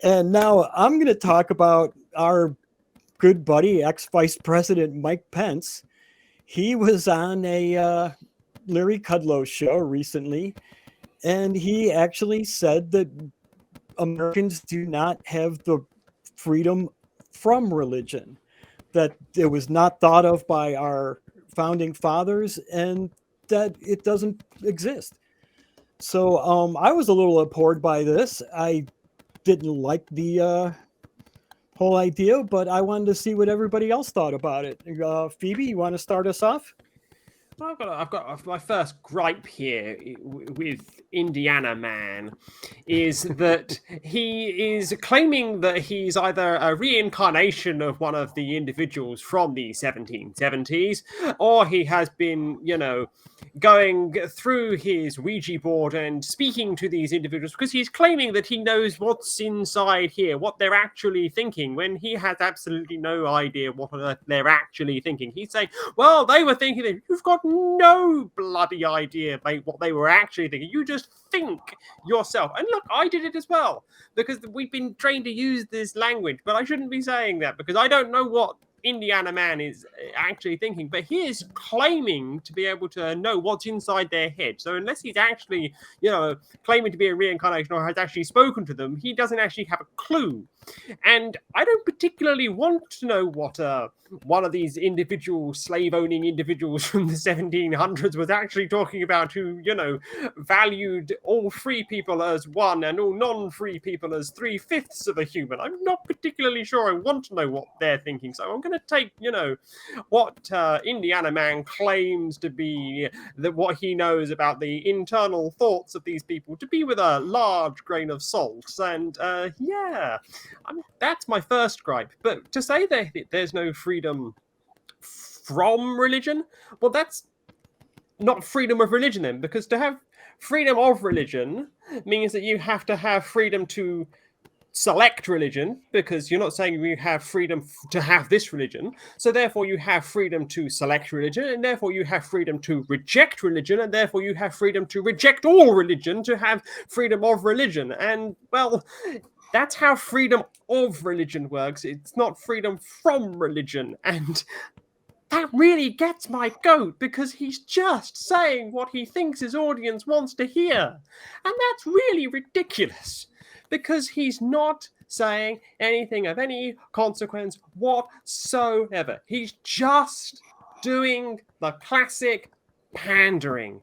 And now I'm going to talk about our good buddy, ex-Vice President Mike Pence. He was on a Larry Kudlow show recently, and he actually said that Americans do not have the freedom from religion, that it was not thought of by our founding fathers, and that it doesn't exist. So I was a little abhorred by this. I didn't like the whole idea, but I wanted to see what everybody else thought about it. Phoebe, you want to start us off? Well, I've got my first gripe here with Indiana Man is that he is claiming that he's either a reincarnation of one of the individuals from the 1770s, or he has been, going through his Ouija board and speaking to these individuals because he's claiming that he knows what's inside here, what they're actually thinking, when he has absolutely no idea what they're actually thinking. He's saying, well, they were thinking that. You've got no bloody idea, mate, what they were actually thinking. You just think yourself. And look, I did it as well, because we've been trained to use this language, but I shouldn't be saying that because I don't know what Indiana Man is actually thinking, but he is claiming to be able to know what's inside their head. So unless he's actually, claiming to be a reincarnation or has actually spoken to them, he doesn't actually have a clue. And I don't particularly want to know what one of these individual slave-owning individuals from the 1700s was actually talking about, who, valued all free people as one and all non-free people as 3/5 of a human. I'm not particularly sure I want to know what they're thinking. So I'm going to take, what Indiana Man claims to be what he knows about the internal thoughts of these people to be with a large grain of salt. And that's my first gripe. But to say that there's no freedom from religion, well, that's not freedom of religion then, because to have freedom of religion means that you have to have freedom to select religion, because you're not saying you have freedom to have this religion. So therefore you have freedom to select religion, and therefore you have freedom to reject religion, and therefore you have freedom to reject all religion, to have freedom of religion. And, well, that's how freedom of religion works. It's not freedom from religion. And that really gets my goat, because he's just saying what he thinks his audience wants to hear. And that's really ridiculous, because he's not saying anything of any consequence whatsoever. He's just doing the classic pandering.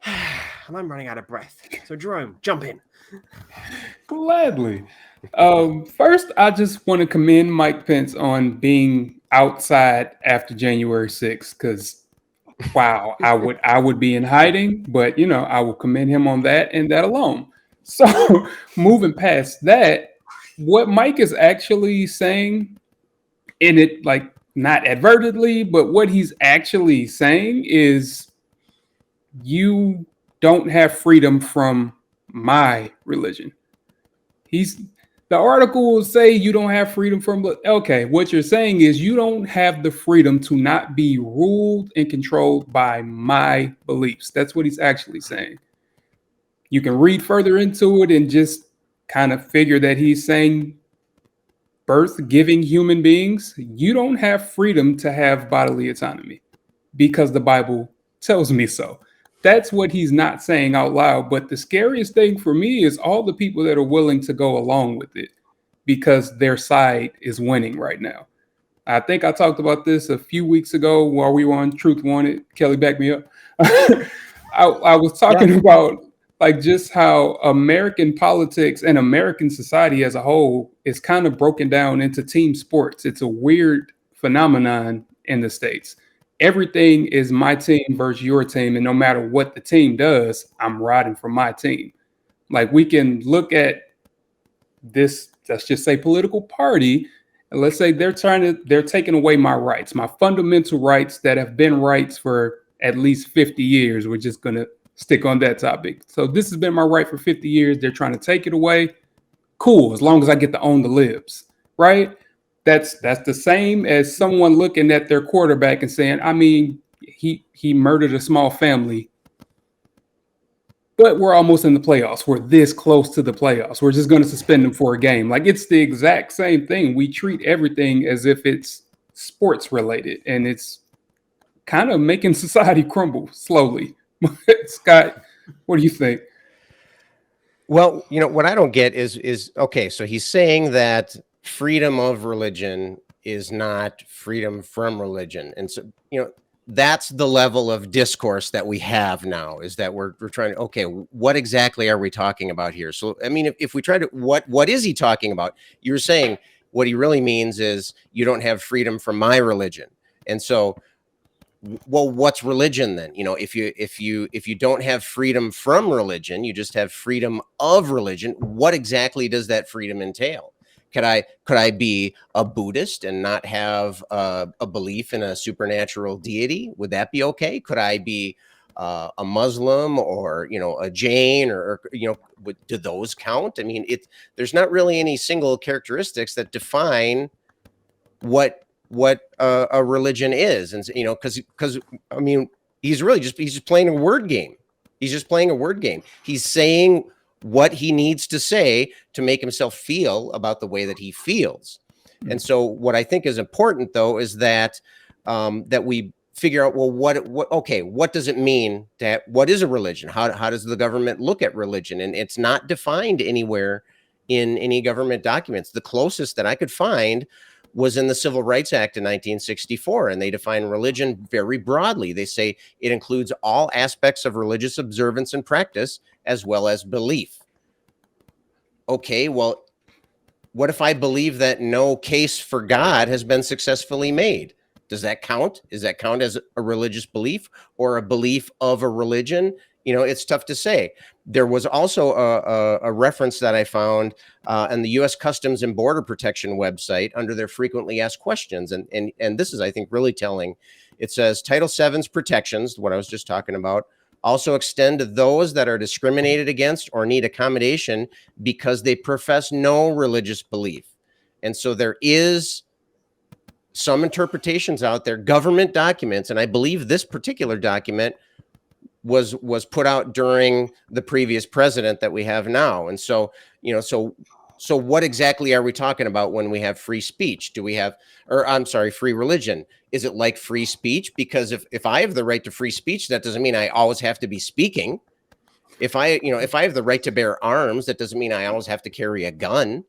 And I'm running out of breath. So Jerome, jump in. Gladly. First, I just want to commend Mike Pence on being outside after January 6th, because wow, I would be in hiding, but I will commend him on that and that alone. So moving past that, what Mike is actually saying, in it, like, not advertently, but what he's actually saying is, you don't have freedom from my religion. The article will say you don't have freedom from, okay, what you're saying is you don't have the freedom to not be ruled and controlled by my beliefs. That's what he's actually saying. You can read further into it and just kind of figure that he's saying birth-giving human beings, you don't have freedom to have bodily autonomy because the Bible tells me so. That's what he's not saying out loud. But the scariest thing for me is all the people that are willing to go along with it because their side is winning right now. I think I talked about this a few weeks ago while we were on Truth Wanted. Kelley, back me up. I was talking about like just how American politics and American society as a whole is kind of broken down into team sports. It's a weird phenomenon in the States. Everything is my team versus your team. And no matter what the team does, I'm riding for my team. Like, we can look at this, let's just say political party. And let's say they're taking away my rights, my fundamental rights that have been rights for at least 50 years. We're just going to stick on that topic. So this has been my right for 50 years. They're trying to take it away. Cool. As long as I get to own the libs, right? That's the same as someone looking at their quarterback and saying, I mean, he murdered a small family. but we're almost in the playoffs. We're this close to the playoffs. We're just going to suspend them for a game. Like, it's the exact same thing. We treat everything as if it's sports related, and it's kind of making society crumble slowly. Scott, what do you think? Well, what I don't get is okay, so he's saying that freedom of religion is not freedom from religion. And so, that's the level of discourse that we have now, is that we're trying to, okay, what exactly are we talking about here? So, I mean, if we try to, what is he talking about? You're saying what he really means is you don't have freedom from my religion. And so, well, what's religion then? If you don't have freedom from religion, you just have freedom of religion. What exactly does that freedom entail? Could I be a Buddhist and not have a belief in a supernatural deity? Would that be okay? Could I be a Muslim or a Jain or do those count? I mean, there's not really any single characteristics that define what a religion is, and because I mean, he's just playing a word game. He's just playing a word game. He's saying what he needs to say to make himself feel about the way that he feels. And so what I think is important, though, is that that we figure out, well, what does it mean what is a religion? How does the government look at religion? And it's not defined anywhere in any government documents. The closest that I could find was in the Civil Rights Act in 1964, and they define religion very broadly. They say it includes all aspects of religious observance and practice, as well as belief. Okay, well, what if I believe that no case for God has been successfully made? Does that count? Does that count as a religious belief or a belief of a religion? It's tough to say. There was also a reference that I found on the U.S. Customs and Border Protection website under their frequently asked questions. And this is, I think, really telling. It says Title VII's protections, what I was just talking about, also extend to those that are discriminated against or need accommodation because they profess no religious belief. And so there is some interpretations out there, government documents, and I believe this particular document was put out during the previous president that we have now. And so, so what exactly are we talking about when we have free speech? Free religion? Is it like free speech? Because if I have the right to free speech, that doesn't mean I always have to be speaking. If I have the right to bear arms, that doesn't mean I always have to carry a gun.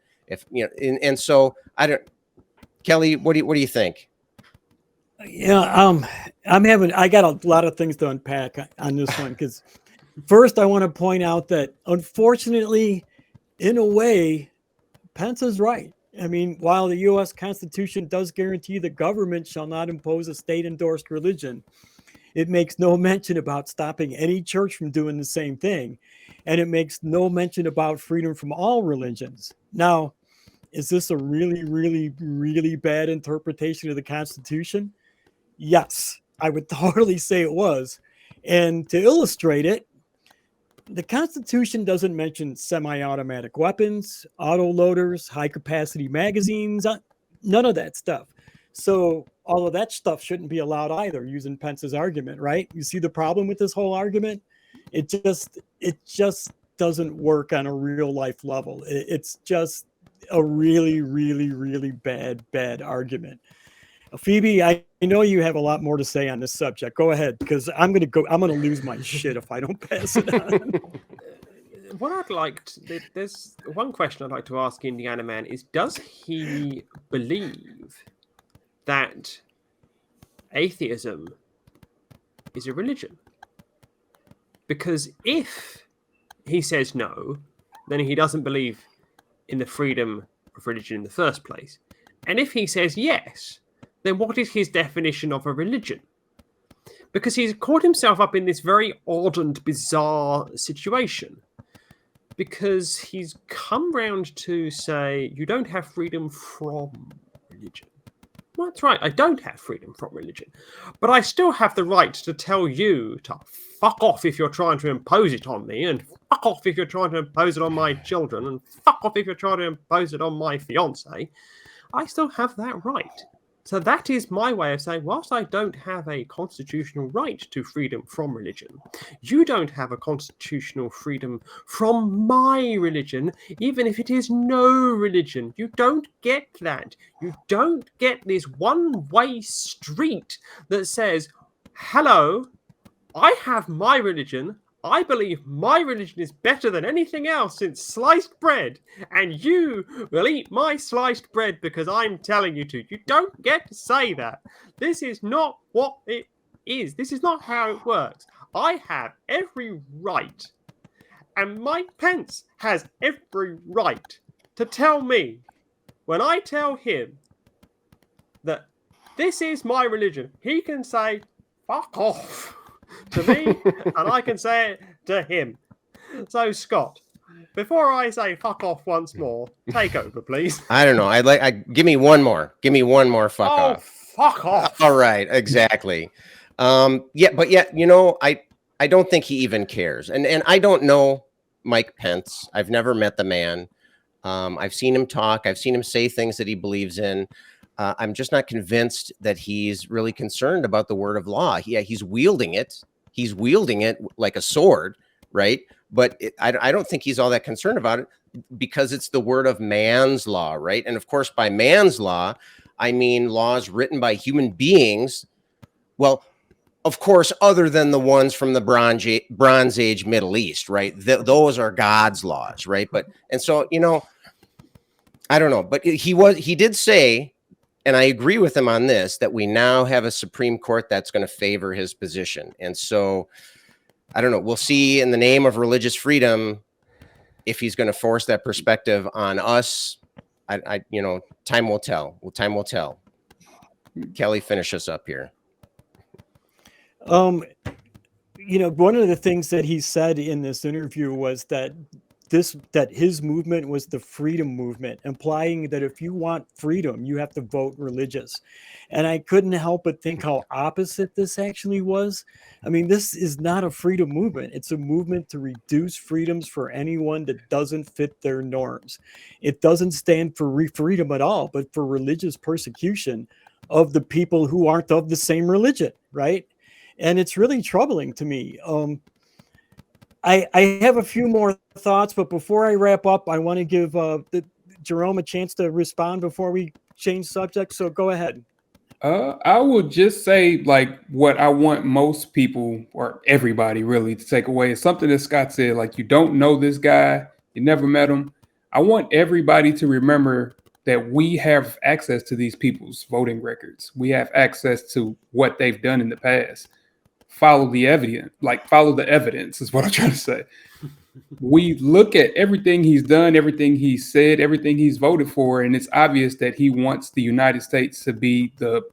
And so I don't. Kelley, what do you think? Yeah, I got a lot of things to unpack on this one, because first I want to point out that unfortunately, in a way, Pence is right. I mean, while the U.S. Constitution does guarantee the government shall not impose a state-endorsed religion, it makes no mention about stopping any church from doing the same thing, and it makes no mention about freedom from all religions. Now, is this a really, really, really bad interpretation of the Constitution? Yes, I would totally say it was. And to illustrate it, the Constitution doesn't mention semi-automatic weapons, autoloaders, high-capacity magazines, none of that stuff. So all of that stuff shouldn't be allowed either, using Pence's argument, right? You see the problem with this whole argument? It just doesn't work on a real-life level. It's just a really, really, really bad argument. Phoebe, I know you have a lot more to say on this subject. Go ahead, because I'm gonna lose my shit if I don't pass it on. There's one question I'd like to ask Indiana Man is, does he believe that atheism is a religion? Because if he says no, then he doesn't believe in the freedom of religion in the first place. And if he says yes, then what is his definition of a religion? Because he's caught himself up in this very odd and bizarre situation. Because he's come round to say, you don't have freedom from religion. Well, that's right, I don't have freedom from religion. But I still have the right to tell you to fuck off if you're trying to impose it on me, and fuck off if you're trying to impose it on my children, and fuck off if you're trying to impose it on my fiancé. I still have that right. So that is my way of saying, whilst I don't have a constitutional right to freedom from religion, you don't have a constitutional freedom from my religion, even if it is no religion. You don't get that. You don't get this one-way street that says, hello, I have my religion. I believe my religion is better than anything else since sliced bread, and you will eat my sliced bread because I'm telling you to. You don't get to say that. This is not what it is. This is not how it works. I have every right, and Mike Pence has every right to tell me, when I tell him that this is my religion, he can say, fuck off to me, and I can say it to him. So, Scott, before I say fuck off once more, take over, please. I don't know. Give me one more. Give me one more fuck off. Fuck off. All right, exactly. I don't think he even cares. And I don't know Mike Pence. I've never met the man. I've seen him talk. I've seen him say things that he believes in. I'm just not convinced that he's really concerned about the word of law. Yeah, he's wielding it. He's wielding it like a sword, right? But I don't think he's all that concerned about it because it's the word of man's law, right? And of course, by man's law, I mean laws written by human beings. Well, of course, other than the ones from the Bronze Age Middle East, right? Those are God's laws, right? And so, I don't know. But he did say, and I agree with him on this, that we now have a Supreme Court that's going to favor his position. And so, I don't know. We'll see in the name of religious freedom if he's going to force that perspective on us. Time will tell. Time will tell. Kelley, finish us up here. One of the things that he said in this interview was that his movement was the freedom movement, implying that if you want freedom, you have to vote religious. And I couldn't help but think how opposite this actually was. I mean, this is not a freedom movement. It's a movement to reduce freedoms for anyone that doesn't fit their norms. It doesn't stand for freedom at all, but for religious persecution of the people who aren't of the same religion, right? And it's really troubling to me. I have a few more thoughts, but before I wrap up, I want to give Jerome a chance to respond before we change subject. So go ahead. I would just say, like, what I want most people, or everybody really, to take away is something that Scott said, like, you don't know this guy, you never met him. I want everybody to remember that we have access to these people's voting records. We have access to what they've done in the past. Follow the evidence is what I'm trying to say. We look at everything he's done, everything he's said, everything he's voted for, and it's obvious that he wants the United States to be the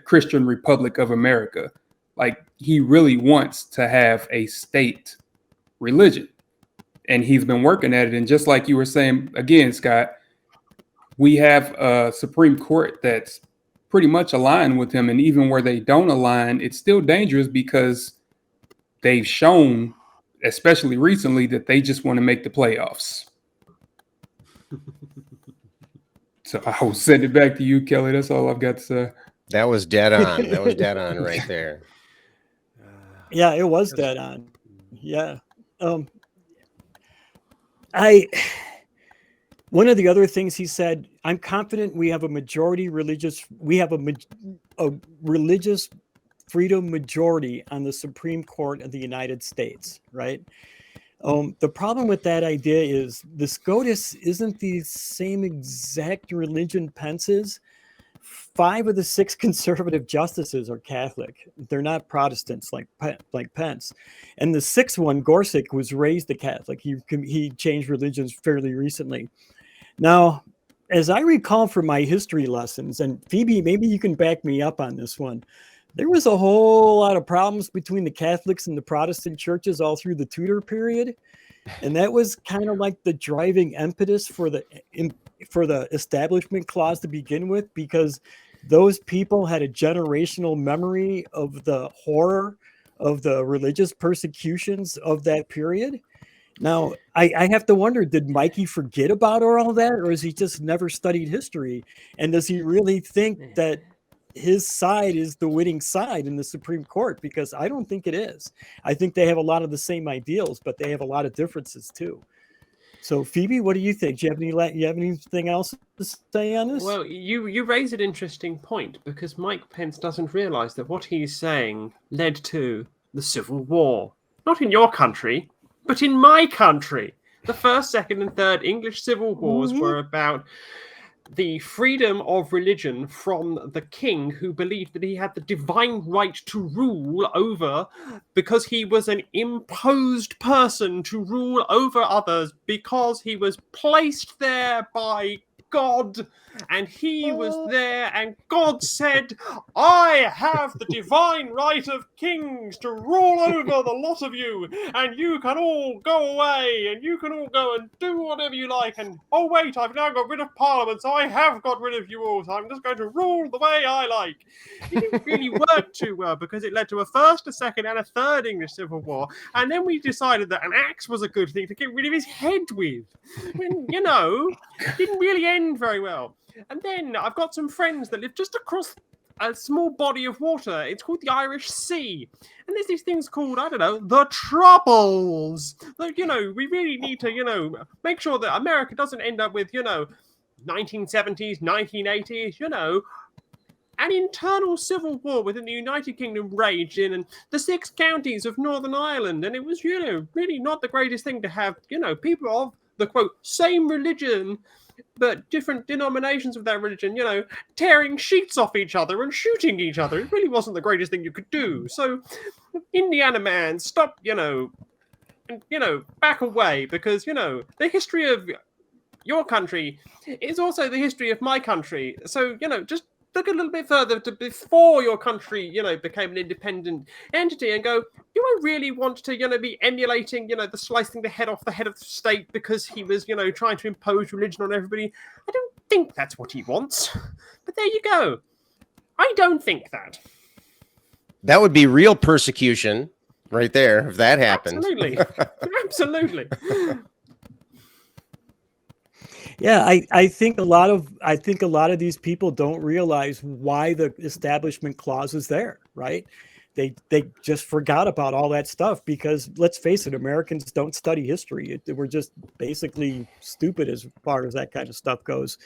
Christian Republic of America. Like, he really wants to have a state religion, and he's been working at it. And just like you were saying, again, Scott, we have a Supreme Court that's pretty much aligned with him. And even where they don't align, it's still dangerous because they've shown, especially recently, that they just want to make the playoffs. So I will send it back to you, Kelley. That's all I've got to say. That was dead on. That was dead on right there. Yeah, it was dead on. Yeah. One of the other things he said, I'm confident we have a religious freedom majority on the Supreme Court of the United States, right? The problem with that idea is the SCOTUS isn't the same exact religion Pence is. 5 of the 6 conservative justices are Catholic. They're not Protestants like Pence. And the 6th one, Gorsuch, was raised a Catholic. He changed religions fairly recently. Now, as I recall from my history lessons, and Phoebe, maybe you can back me up on this one, there was a whole lot of problems between the Catholics and the Protestant churches all through the Tudor period. And that was kind of like the driving impetus for the Establishment Clause to begin with, because those people had a generational memory of the horror of the religious persecutions of that period. Now, I have to wonder, did Mikey forget about all that, or has he just never studied history? And does he really think that his side is the winning side in the Supreme Court, because I don't think it is. I think they have a lot of the same ideals, but they have a lot of differences too. So Phoebe, what do you think? Do you have anything else to say on this? Well, you raise an interesting point, because Mike Pence doesn't realize that what he's saying led to the Civil War. Not in your country, but in my country. The first, second, and third English civil wars were about the freedom of religion from the king, who believed that he had the divine right to rule over, because he was an imposed person to rule over others, because he was placed there by God, and he was there, and God said, I have the divine right of kings to rule over the lot of you, and you can all go away, and you can all go and do whatever you like, and oh wait, I've now got rid of Parliament, so I have got rid of you all, so I'm just going to rule the way I like. It didn't really work too well, because it led to a first, a second, and a third English Civil War, and then we decided that an axe was a good thing to get rid of his head with. When, didn't really end very well. And then I've got some friends that live just across a small body of water. It's called the Irish Sea. And there's these things called, I don't know, the Troubles. Like, we really need to, make sure that America doesn't end up with, 1970s, 1980s, an internal civil war within the United Kingdom raged in the 6 counties of Northern Ireland. And it was, really not the greatest thing to have, people of the, quote, same religion, but different denominations of that religion, tearing sheets off each other and shooting each other. It really wasn't the greatest thing you could do. So, Indiana man, stop, back away, because, the history of your country is also the history of my country. So, just look a little bit further to before your country, became an independent entity, and go, do I really want to, be emulating, the slicing the head off the head of the state because he was, trying to impose religion on everybody? I don't think that's what he wants. But there you go. I don't think that. That would be real persecution right there if that happened. Absolutely. Absolutely. Yeah, I think a lot of these people don't realize why the Establishment Clause is there, right? They just forgot about all that stuff, because let's face it, Americans don't study history. We're just basically stupid as far as that kind of stuff goes.